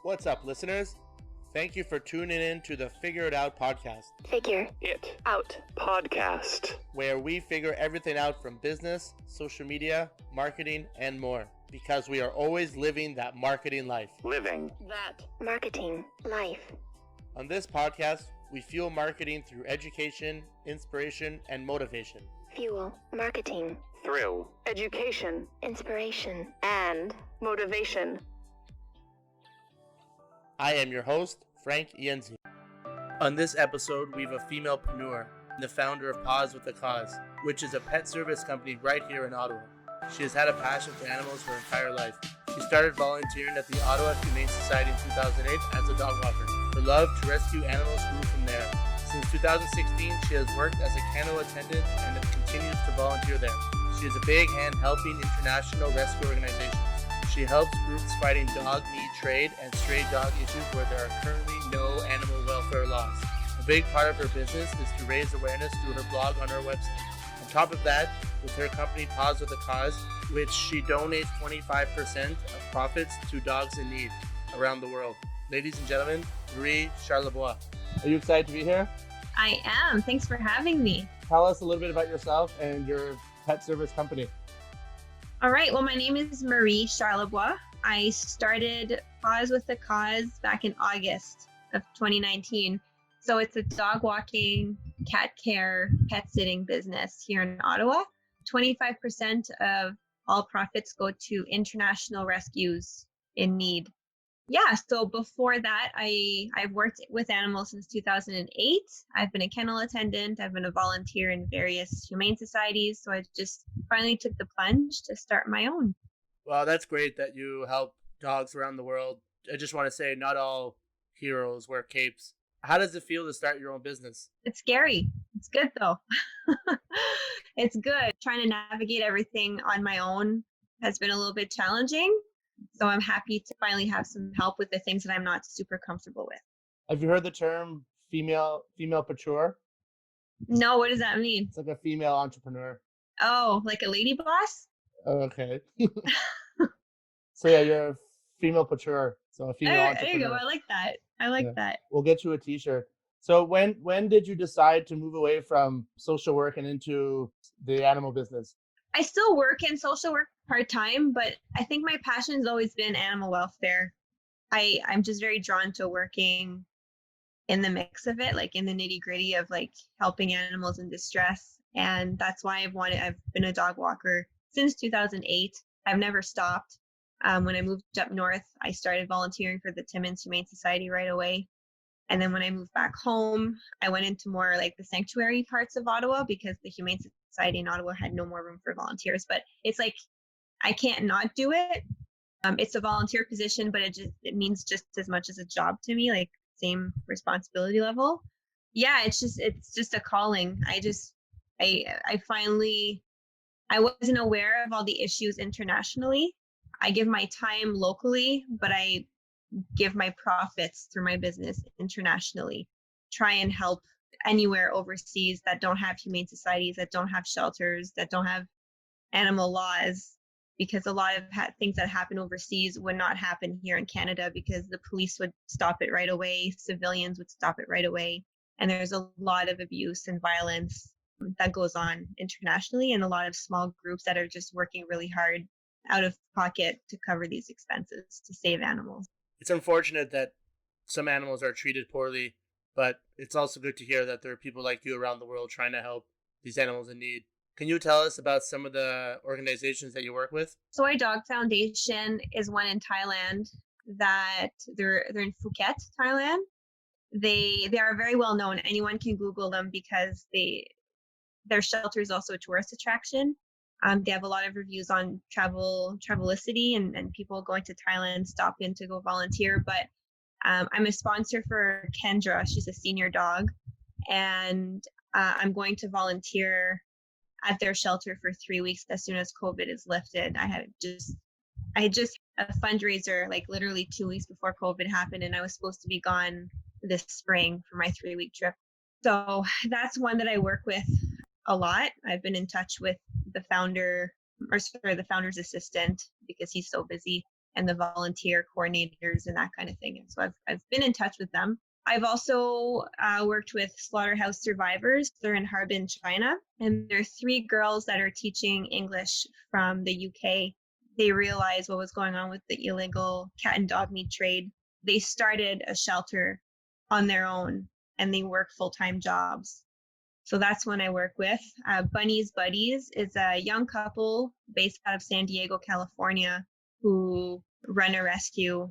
What's up, listeners? Thank you for tuning in to the Figure It Out podcast. Figure It out podcast. Where we figure everything out from business, social media, marketing, and more. Because we are always living that marketing life. Living that marketing life. On this podcast, we fuel marketing through education, inspiration, and motivation. Fuel marketing. Thrill. Education. Inspiration. And motivation. I am your host, Frank Ienzi. On this episode, we have a femalepreneur, the founder of Paws with a Cause, which is a pet service company right here in Ottawa. She has had a passion for animals her entire life. She started volunteering at the Ottawa Humane Society in 2008 as a dog walker. Her love to rescue animals grew from there. Since 2016, she has worked as a kennel attendant and continues to volunteer there. She has a big hand helping international rescue organizations. She helps groups fighting dog meat trade and stray dog issues where there are currently no animal welfare laws. A big part of her business is to raise awareness through her blog on her website. On top of that, with her company Paws with a Cause, which she donates 25% of profits to dogs in need around the world. Ladies and gentlemen, Marie Charlebois. Are you excited to be here? I am. Thanks for having me. Tell us a little bit about yourself and your pet service company. All right. Well, my name is Marie Charlebois. I started Paws with a Cause back in August of 2019. So it's a dog walking, cat care, pet sitting business here in Ottawa. 25% of all profits go to international rescues in need. Yeah, so before that, I've worked with animals since 2008. I've been a kennel attendant. I've been a volunteer in various humane societies. So I just finally took the plunge to start my own. Well, that's great that you help dogs around the world. I just want to say not all heroes wear capes. How does it feel to start your own business? It's scary. It's good though. It's good. Trying to navigate everything on my own has been a little bit challenging. So I'm happy to finally have some help with the things that I'm not super comfortable with. Have you heard the term femalepreneur? No, what does that mean? It's like a female entrepreneur. Oh, like a lady boss? Oh, okay. So yeah, you're a femalepreneur. So a female entrepreneur. There you go. I like that. I like that. We'll get you a t-shirt. So when did you decide to move away from social work and into the animal business? I still work in social work part-time, but I think my passion has always been animal welfare. I'm just very drawn to working in the mix of it, like in the nitty-gritty of like helping animals in distress. And that's why I've been a dog walker since 2008. I've never stopped. When I moved up north, I started volunteering for the Timmins Humane Society right away. And then when I moved back home, I went into more like the sanctuary parts of Ottawa because the Humane Society in Ottawa had no more room for volunteers. But it's like, I can't not do it. It's a volunteer position, but it means just as much as a job to me, like same responsibility level. Yeah, it's just a calling. I wasn't aware of all the issues internationally. I give my time locally, but I give my profits through my business internationally. Try and help anywhere overseas that don't have humane societies, that don't have shelters, that don't have animal laws, because a lot of things that happen overseas would not happen here in Canada because the police would stop it right away, civilians would stop it right away, and there's a lot of abuse and violence that goes on internationally, and a lot of small groups that are just working really hard out of pocket to cover these expenses to save animals. It's unfortunate that some animals are treated poorly, but it's also good to hear that there are people like you around the world trying to help these animals in need. Can you tell us about some of the organizations that you work with? Soy Dog Foundation is one in Thailand that they're in Phuket, Thailand. They are very well known. Anyone can Google them because their shelter is also a tourist attraction. They have a lot of reviews on Travelicity and people going to Thailand stop in to go volunteer. But I'm a sponsor for Kendra. She's a senior dog. And I'm going to volunteer at their shelter for 3 weeks as soon as COVID is lifted. I had just a fundraiser like literally 2 weeks before COVID happened, and I was supposed to be gone this spring for my 3-week trip. So that's one that I work with a lot. I've been in touch with the founder's assistant because he's so busy. and the volunteer coordinators and that kind of thing. And so I've been in touch with them. I've also worked with Slaughterhouse Survivors. They're in Harbin, China, and there are 3 girls that are teaching English from the UK. They realized what was going on with the illegal cat and dog meat trade. They started a shelter on their own, and they work full-time jobs. So that's when I work with. Bunny's Buddies is a young couple based out of San Diego, California, who run a rescue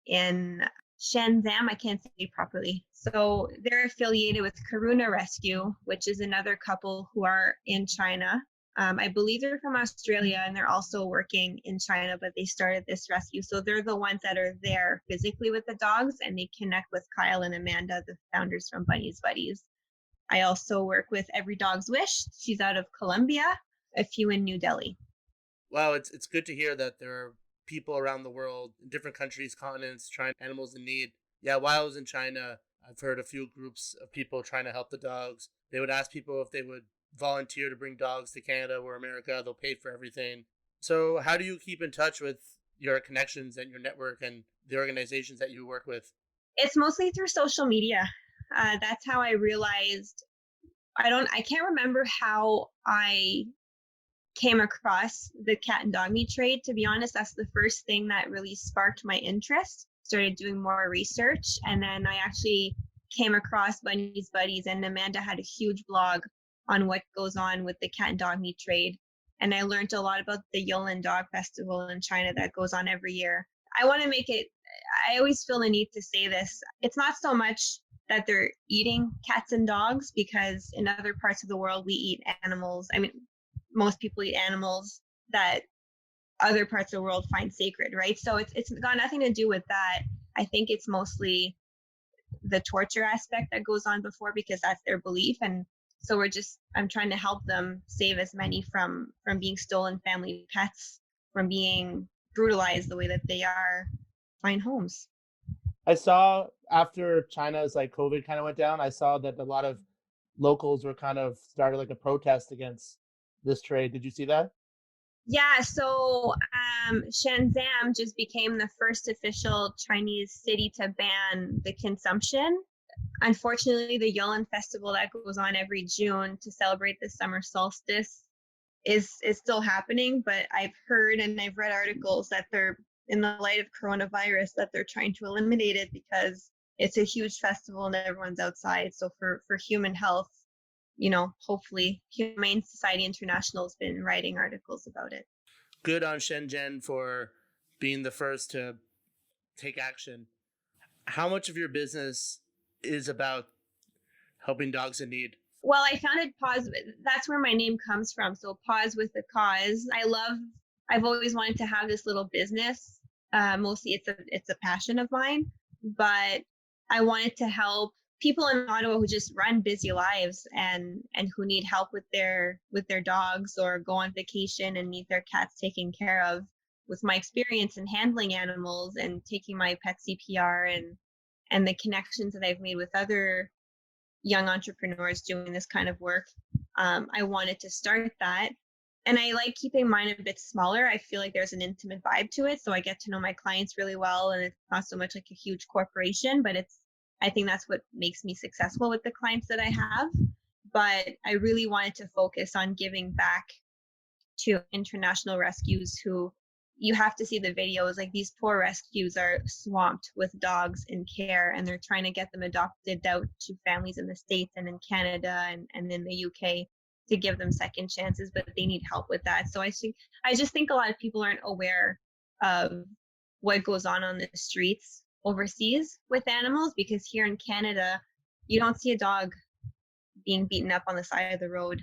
in Shenzhen. I can't say it properly. So they're affiliated with Karuna Rescue, which is another couple who are in China. I believe they're from Australia, and they're also working in China, but they started this rescue. So they're the ones that are there physically with the dogs, and they connect with Kyle and Amanda, the founders from Bunny's Buddies. I also work with Every Dog's Wish. She's out of Colombia, a few in New Delhi. Wow, it's good to hear that there are people around the world in different countries, continents, trying animals in need. Yeah, while I was in China, I've heard a few groups of people trying to help the dogs. They would ask people if they would volunteer to bring dogs to Canada or America. They'll pay for everything. So how do you keep in touch with your connections and your network and the organizations that you work with? It's mostly through social media. That's how I realized. I can't remember how I came across the cat and dog meat trade. To be honest, that's the first thing that really sparked my interest. Started doing more research, and then I actually came across Bunny's Buddies, and Amanda had a huge blog on what goes on with the cat and dog meat trade. And I learned a lot about the Yulin Dog Festival in China that goes on every year. I want to make it, I always feel the need to say this. It's not so much that they're eating cats and dogs, because in other parts of the world, we eat animals. I mean, most people eat animals that other parts of the world find sacred, right? So it's got nothing to do with that. I think it's mostly the torture aspect that goes on before, because that's their belief. And so I'm trying to help them save as many from being stolen family pets, from being brutalized the way that they are, find homes. I saw after China's COVID kind of went down, I saw that a lot of locals were kind of started a protest against this trade. Did you see that? Yeah, so Shenzhen just became the first official Chinese city to ban the consumption. Unfortunately, the Yulin Festival that goes on every June to celebrate the summer solstice is still happening, but I've heard and I've read articles that they're, in the light of coronavirus, that they're trying to eliminate it because it's a huge festival and everyone's outside. So for human health, hopefully Humane Society International has been writing articles about it. Good on Shenzhen for being the first to take action. How much of your business is about helping dogs in need? Well, I founded Paws. That's where my name comes from. So Paws with the cause. I've always wanted to have this little business. Mostly it's a passion of mine, but I wanted to help people in Ottawa who just run busy lives and who need help with their dogs, or go on vacation and need their cats taken care of. With my experience in handling animals and taking my pet CPR and the connections that I've made with other young entrepreneurs doing this kind of work, I wanted to start that. And I like keeping mine a bit smaller. I feel like there's an intimate vibe to it, so I get to know my clients really well, and it's not so much like a huge corporation, but I think that's what makes me successful with the clients that I have. But I really wanted to focus on giving back to international rescues who, you have to see the videos, these poor rescues are swamped with dogs in care, and they're trying to get them adopted out to families in the States and in Canada and in the UK to give them second chances, but they need help with that. So I just think a lot of people aren't aware of what goes on the streets overseas with animals, because here in Canada, you don't see a dog being beaten up on the side of the road.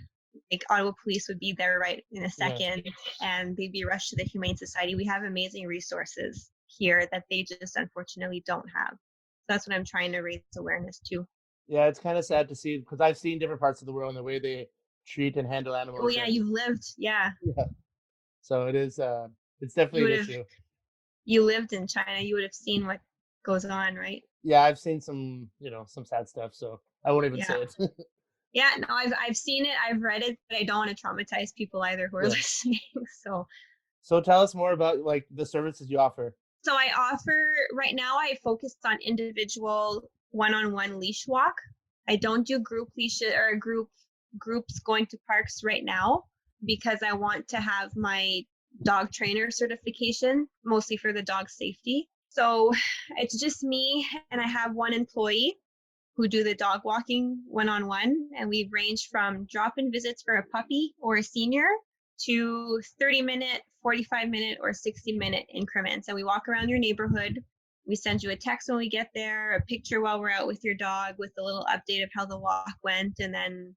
Ottawa police would be there right in a second, and they'd be rushed to the Humane Society. We have amazing resources here that they just unfortunately don't have. So that's what I'm trying to raise awareness to. Yeah, it's kind of sad to see, because I've seen different parts of the world and the way they treat and handle animals. Oh yeah, you've lived. Yeah. So it is. It's definitely an issue. You lived in China. You would have seen what goes on, right? Yeah, I've seen some sad stuff. So I won't even say it. Yeah, no, I've seen it, I've read it, but I don't want to traumatize people either who are listening. So tell us more about the services you offer. So I offer right now, I focused on individual one-on-one leash walk. I don't do group leashes or groups going to parks right now because I want to have my dog trainer certification, mostly for the dog safety. So it's just me, and I have one employee who do the dog walking one-on-one, and we range from drop-in visits for a puppy or a senior to 30-minute, 45-minute, or 60-minute increments. And we walk around your neighborhood. We send you a text when we get there, a picture while we're out with your dog with a little update of how the walk went. And then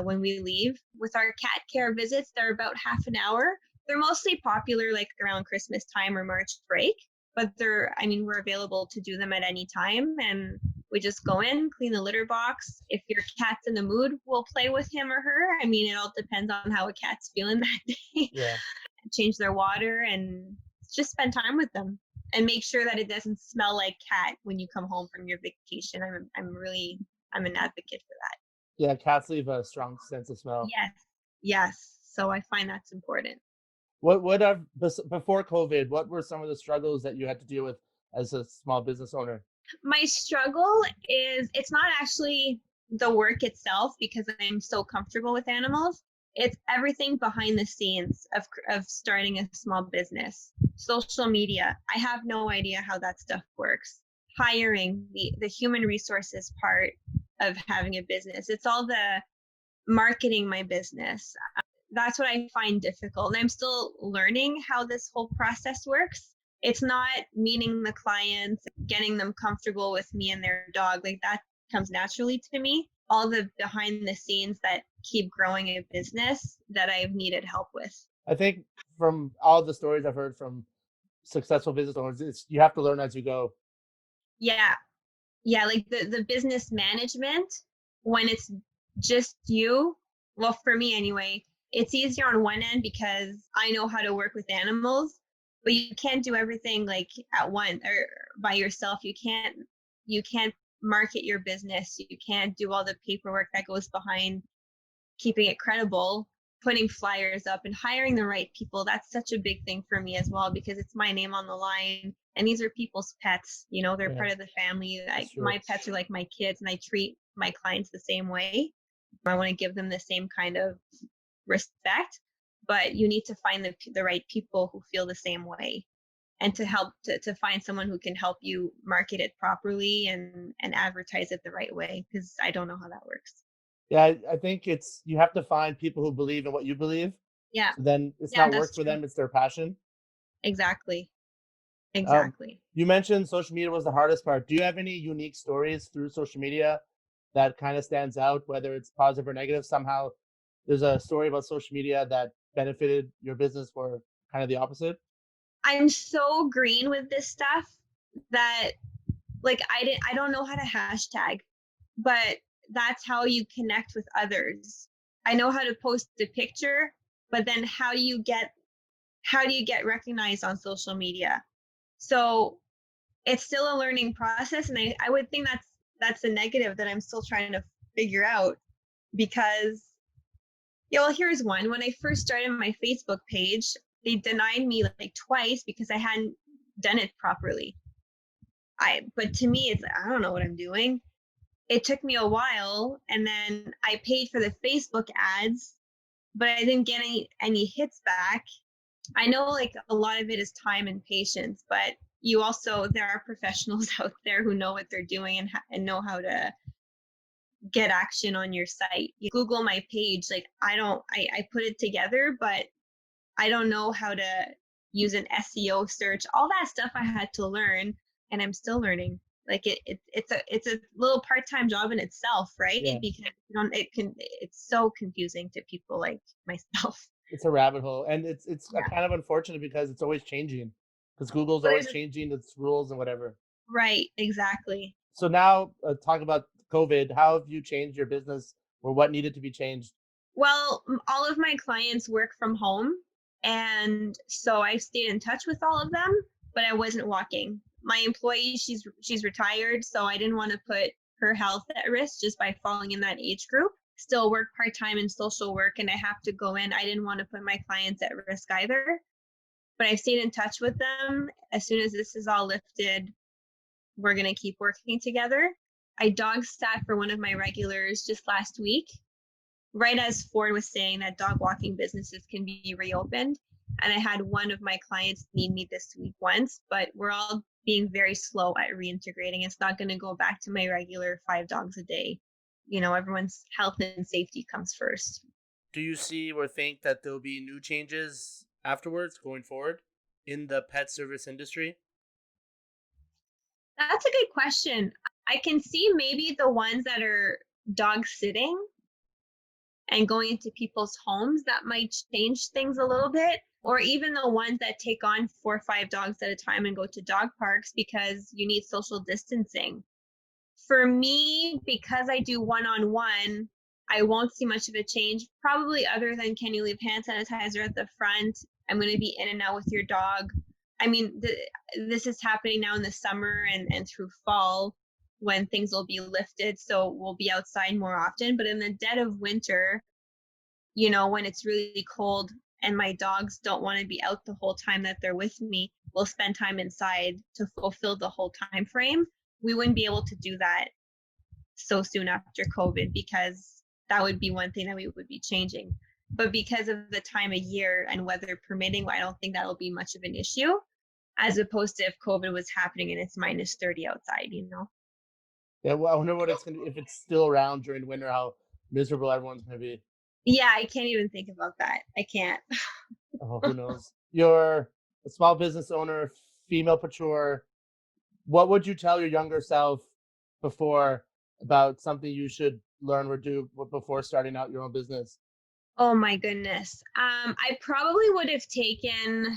when we leave, with our cat care visits, they're about half an hour. They're mostly popular like around Christmas time or March break, but we're available to do them at any time. And we just go in, clean the litter box. If your cat's in the mood, we'll play with him or her. It all depends on how a cat's feeling that day. Yeah. Change their water and just spend time with them and make sure that it doesn't smell like cat when you come home from your vacation. I'm an advocate for that. Yeah, cats leave a strong sense of smell. Yes. So I find that's important. Before COVID, what were some of the struggles that you had to deal with as a small business owner? My struggle is it's not actually the work itself because I'm so comfortable with animals. It's everything behind the scenes of starting a small business. Social media, I have no idea how that stuff works. Hiring, the human resources part of having a business. It's all the marketing my business. That's what I find difficult. And I'm still learning how this whole process works. It's not meeting the clients, getting them comfortable with me and their dog. Like that comes naturally to me. All the behind the scenes that keep growing a business that I've needed help with. I think from all the stories I've heard from successful business owners, you have to learn as you go. Yeah. Like the business management, when it's just you, well, for me anyway, it's easier on one end because I know how to work with animals, but you can't do everything like at once or by yourself. You can't market your business. You can't do all the paperwork that goes behind keeping it credible, putting flyers up and hiring the right people. That's such a big thing for me as well, because it's my name on the line and these are people's pets, they're part of the family. My pets are like my kids, and I treat my clients the same way. I want to give them the same kind of respect, but you need to find the right people who feel the same way, and to help to find someone who can help you market it properly and advertise it the right way, because I don't know how that works. Yeah, I think you have to find people who believe in what you believe. Yeah. So then it's Yeah, not work that's for true. them, it's their passion. Exactly. You mentioned social media was the hardest part. Do you have any unique stories through social media that kind of stands out, whether it's positive or negative? Somehow there's a story about social media that benefited your business or kind of the opposite? I'm so green with this stuff that like I don't know how to hashtag, but that's how you connect with others. I know how to post a picture, but then how do you get recognized on social media? So it's still a learning process, and I would think that's a negative that I'm still trying to figure out, because here's one. When I first started my Facebook page, they denied me like twice because I hadn't done it properly. But to me, it's I don't know what I'm doing. It took me a while, and then I paid for the Facebook ads, but I didn't get any hits back. I know like a lot of it is time and patience, but there are professionals out there who know what they're doing and know how to get action on your site. You Google my page, like I put it together, but I don't know how to use an SEO search. All that stuff I had to learn, and I'm still learning. Like it's a little part-time job in itself, right? Yeah. Because it's so confusing to people like myself. It's a rabbit hole, and it's Yeah. kind of unfortunate because it's always changing. Because Google's But always changing its rules and whatever. right, exactly. So now, talk about COVID. How have you changed your business, or what needed to be changed? Well, all of my clients work from home, and so I stayed in touch with all of them, but I wasn't walking. My employee, she's retired, so I didn't want to put her health at risk just by falling in that age group. Still work part-time in social work, and I have to go in. I didn't want to put my clients at risk either. but I stayed in touch with them. As soon as this is all lifted, we're going to keep working together. I dog sat for one of my regulars just last week, right as Ford was saying that dog walking businesses can be reopened. And I had one of my clients need me this week once, but we're all being very slow at reintegrating. It's not going to go back to my regular 5 dogs a day. You know, everyone's health and safety comes first. Do you see or think that there'll be new changes afterwards going forward in the pet service industry? That's a good question. I can see maybe the ones that are dog sitting and going into people's homes, that might change things a little bit. Or even the ones that take on 4 or 5 dogs at a time and go to dog parks because you need social distancing. For me, because I do one-on-one, I won't see much of a change, probably other than can you leave hand sanitizer at the front? I'm going to be in and out with your dog. I mean, this is happening now in the summer and through fall when things will be lifted. So we'll be outside more often. But in the dead of winter, you know, when it's really cold and my dogs don't want to be out the whole time that they're with me, we'll spend time inside to fulfill the whole time frame. We wouldn't be able to do that so soon after COVID because that would be one thing that we would be changing. But because of the time of year and weather permitting, I don't think that'll be much of an issue, as opposed to if COVID was happening and it's minus 30 outside, you know? Yeah, well, I wonder what it's if it's still around during winter, how miserable everyone's gonna be. Yeah, I can't even think about that. I can't. Oh, who knows? You're a small business owner, female patrol. What would you tell your younger self before about something you should learn or do before starting out your own business? Oh my goodness. I probably would have taken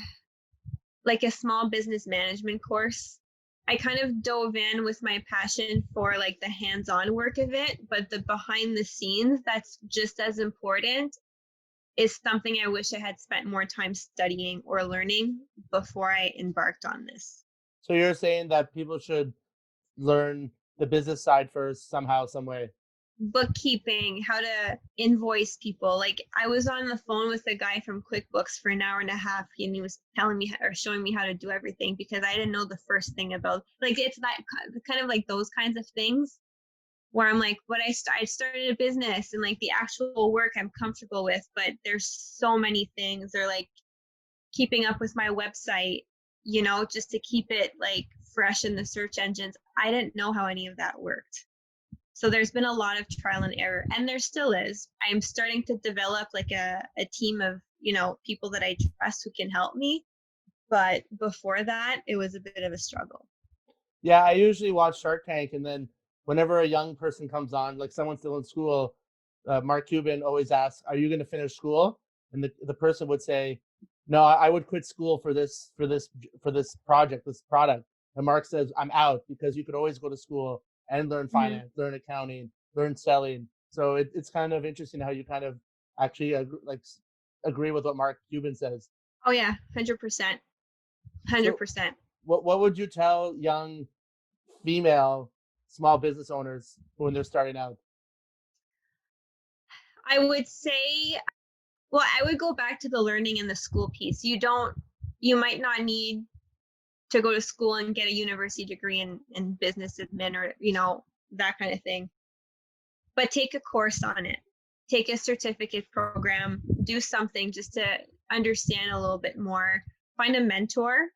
like a small business management course. I kind of dove in with my passion for like the hands-on work of it, but the behind the scenes that's just as important is something I wish I had spent more time studying or learning before I embarked on this. So you're saying that people should learn the business side first somehow, some way. Bookkeeping, how to invoice people. Like I was on the phone with a guy from QuickBooks for an hour and a half, and he was telling me or showing me how to do everything because I didn't know the first thing about. Like it's that kind of like those kinds of things where I'm like, but I started a business and like the actual work I'm comfortable with, but there's so many things. Or like keeping up with my website, you know, just to keep it like fresh in the search engines. I didn't know how any of that worked. So there's been a lot of trial and error, and there still is. I'm starting to develop like a team of, you know, people that I trust who can help me. But before that, it was a bit of a struggle. Yeah, I usually watch Shark Tank, and then whenever a young person comes on, like someone still in school, Mark Cuban always asks, "Are you going to finish school?" And the person would say, "No, I would quit school for this project, this product." And Mark says, "I'm out because you could always go to school and learn finance, learn accounting, learn selling." So it's kind of interesting how you kind of actually agree with what Mark Cuban says. Oh yeah, 100%. So 100%. what would you tell young female small business owners when they're starting out? I would say, well, I would go back to the learning in the school piece. You might not need to go to school and get a university degree in business admin or, you know, that kind of thing. But take a course on it. Take a certificate program, do something just to understand a little bit more. Find a mentor.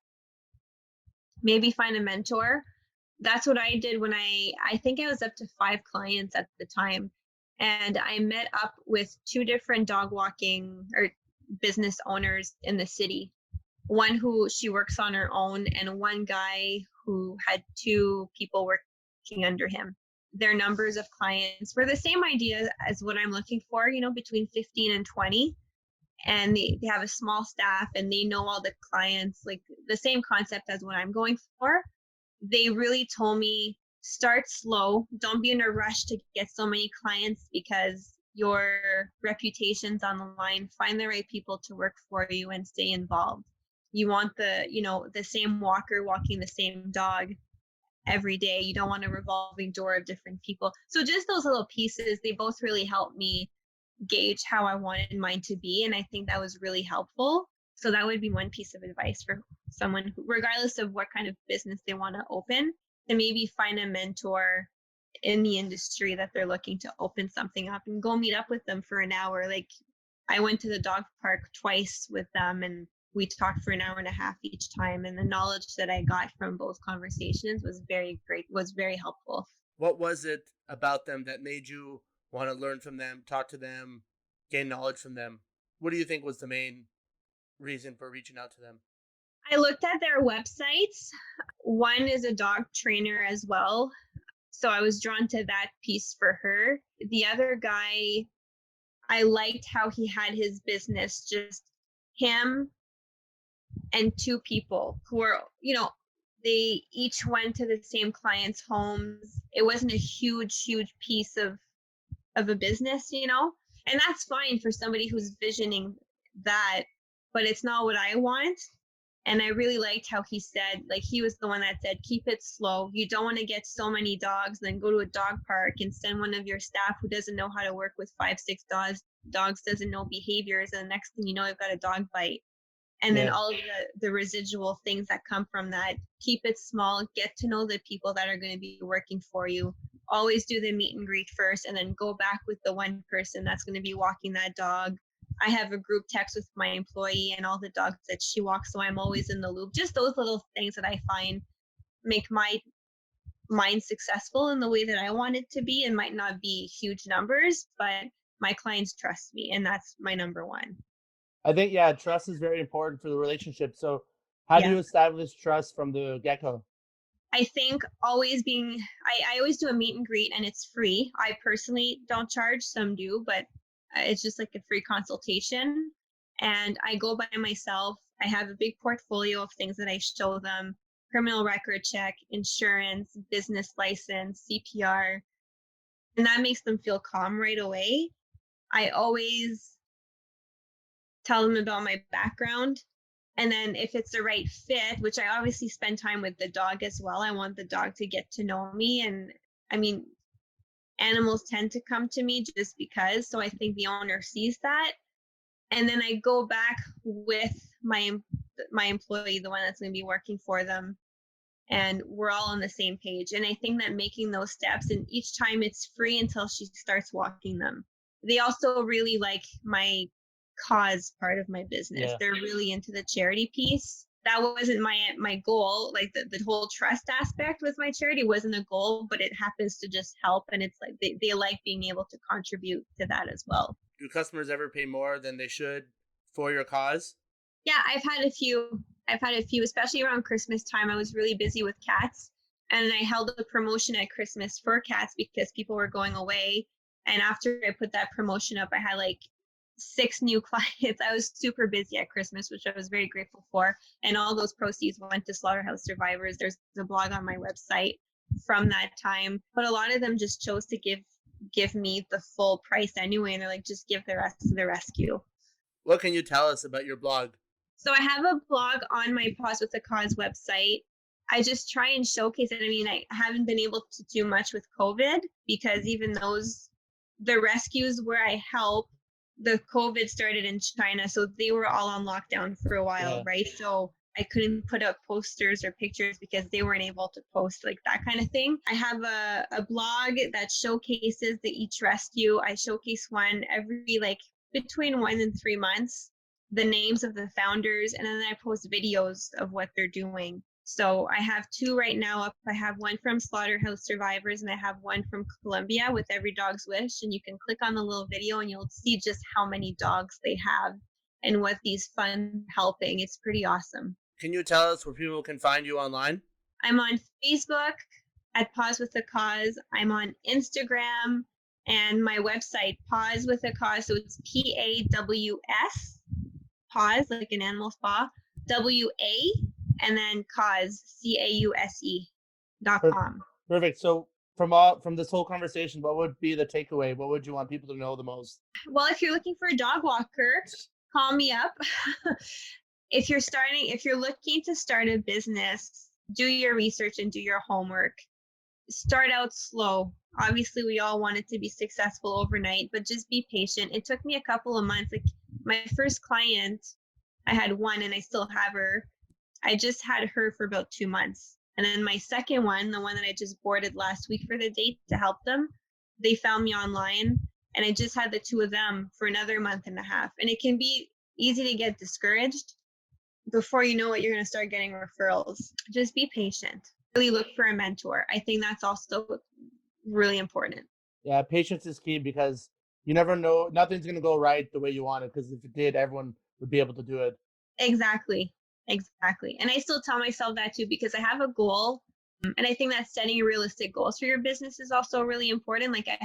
Maybe find a mentor. That's what I did when I think I was up to 5 clients at the time. And I met up with 2 different dog walking or business owners in the city. One who she works on her own, and one guy who had 2 people working under him. Their numbers of clients were the same idea as what I'm looking for, you know, between 15 and 20. And they have a small staff and they know all the clients, like the same concept as what I'm going for. They really told me, start slow. Don't be in a rush to get so many clients because your reputation's on the line. Find the right people to work for you and stay involved. You want the same walker walking the same dog every day. You don't want a revolving door of different people. So just those little pieces, they both really helped me gauge how I wanted mine to be. And I think that was really helpful. So that would be one piece of advice for someone who, regardless of what kind of business they want to open, to maybe find a mentor in the industry that they're looking to open something up and go meet up with them for an hour. Like I went to the dog park twice with them and we talked for an hour and a half each time. And the knowledge that I got from both conversations was very great, was very helpful. What was it about them that made you want to learn from them, talk to them, gain knowledge from them? What do you think was the main reason for reaching out to them? I looked at their websites. One is a dog trainer as well. So I was drawn to that piece for her. The other guy, I liked how he had his business, just him and two people who were, they each went to the same clients' homes. It wasn't a huge piece of a business, and that's fine for somebody who's visioning that, but it's not what I want. And I really liked how he said, like, he was the one that said, keep it slow. You don't want to get so many dogs, then go to a dog park and send one of your staff who doesn't know how to work with 5-6 dogs, doesn't know behaviors. And the next thing you know, you've got a dog bite. And then all of the residual things that come from that. Keep it small, get to know the people that are going to be working for you. Always do the meet and greet first, and then go back with the one person that's going to be walking that dog. I have a group text with my employee and all the dogs that she walks, so I'm always in the loop. Just those little things that I find make my mind successful in the way that I want it to be. It might not be huge numbers, but my clients trust me, and that's my number one. I think, trust is very important for the relationship. So how do you establish trust from the get-go? I think always I always do a meet and greet, and it's free. I personally don't charge, some do, but it's just like a free consultation. And I go by myself. I have a big portfolio of things that I show them: criminal record check, insurance, business license, CPR. And that makes them feel calm right away. I always tell them about my background. And then if it's the right fit, which I obviously spend time with the dog as well, I want the dog to get to know me. And I mean, animals tend to come to me just because. So I think the owner sees that. And then I go back with my employee, the one that's going to be working for them. And we're all on the same page. And I think that making those steps, and each time it's free until she starts walking them. They also really like my cause part of my business. They're really into the charity piece. That wasn't my goal. Like the whole trust aspect with my charity wasn't a goal, but it happens to just help. And it's like they like being able to contribute to that as well. Do customers ever pay more than they should for your cause? Yeah, I've had a few, especially around Christmas time. I was really busy with cats, and I held a promotion at Christmas for cats because people were going away. And after I put that promotion up, I had like 6 new clients. I was super busy at Christmas, which I was very grateful for. And all those proceeds went to Slaughterhouse Survivors. There's a blog on my website from that time. But a lot of them just chose to give me the full price anyway. And they're like, just give the rest to the rescue. What can you tell us about your blog? So I have a blog on my Paws with a Cause website. I just try and showcase it. I mean, I haven't been able to do much with COVID because even the rescues where I help, the COVID started in China, so they were all on lockdown for a while, right? So I couldn't put up posters or pictures because they weren't able to post, like that kind of thing. I have a blog that showcases each rescue. I showcase one every between 1 and 3 months, the names of the founders, and then I post videos of what they're doing. So I have 2 right now up. I have one from Slaughterhouse Survivors, and I have one from Colombia with Every Dog's Wish. And you can click on the little video and you'll see just how many dogs they have and what these funds helping. It's pretty awesome. Can you tell us where people can find you online? I'm on Facebook at Paws with a Cause. I'm on Instagram, and my website, Paws with a Cause. So it's PAWS, Paws, like an animal spa, WA, and then cause, CAUSE.com. Perfect. So from this whole conversation, what would be the takeaway? What would you want people to know the most? Well, if you're looking for a dog walker, call me up. If you're looking to start a business, do your research and do your homework. Start out slow. Obviously, we all want it to be successful overnight, but just be patient. It took me a couple of months. Like my first client, I had one and I still have her. I just had her for about 2 months. And then my second one, the one that I just boarded last week for the date to help them, they found me online, and I just had the two of them for another month and a half. And it can be easy to get discouraged. Before you know it, you're going to start getting referrals. Just be patient. Really look for a mentor. I think that's also really important. Yeah, patience is key because you never know. Nothing's going to go right the way you want it, because if it did, everyone would be able to do it. Exactly. And I still tell myself that too, because I have a goal. And I think that setting realistic goals for your business is also really important. Like I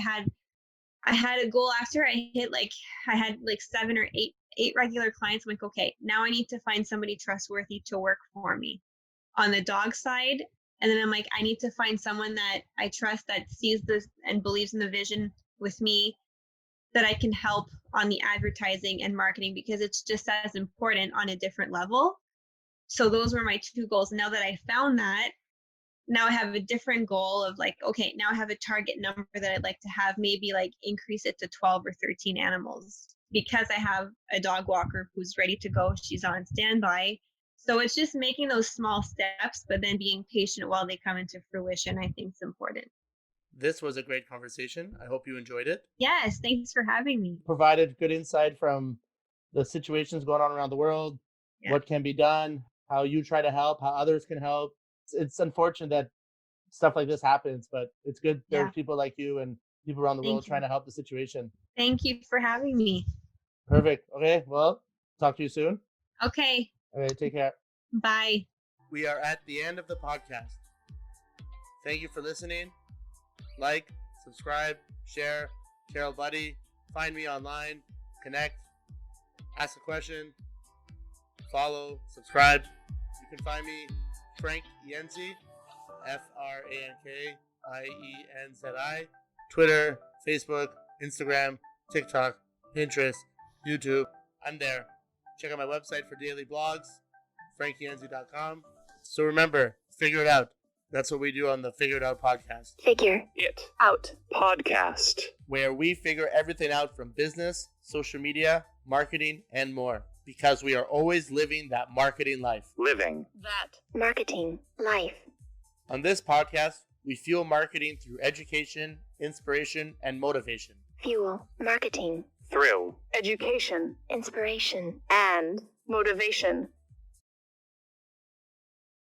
had a goal after I hit I had 7 or 8 regular clients. I'm like, okay, now I need to find somebody trustworthy to work for me on the dog side. And then I'm like, I need to find someone that I trust, that sees this and believes in the vision with me, that I can help on the advertising and marketing, because it's just as important on a different level. So those were my 2 goals. Now that I found that, now I have a different goal of okay, now I have a target number that I'd like to have, maybe increase it to 12 or 13 animals, because I have a dog walker who's ready to go. She's on standby. So it's just making those small steps, but then being patient while they come into fruition, I think is important. This was a great conversation. I hope you enjoyed it. Yes, thanks for having me. Provided good insight from the situations going on around the world, what can be done, how you try to help, how others can help. It's unfortunate that stuff like this happens, but it's good there's people like you and people around the world trying to help the situation. Thank you for having me. Perfect. Okay, well, talk to you soon. Okay. All right, take care. Bye. We are at the end of the podcast. Thank you for listening. Like, subscribe, share, tell a buddy, find me online, connect, ask a question, follow, subscribe. You can find me Frank Ienzi, FrankiEnzi, Twitter, Facebook, Instagram, TikTok, Pinterest, YouTube. I'm there. Check out my website for daily blogs, frankienzi.com. So remember, figure it out. That's what we do on the Figure It Out podcast. Figure It out podcast, where we figure everything out from business, social media, marketing, and more. Because we are always living that marketing life. living that marketing life. On this podcast, we fuel marketing through education, inspiration, and motivation. Fuel marketing, through education, inspiration, and motivation.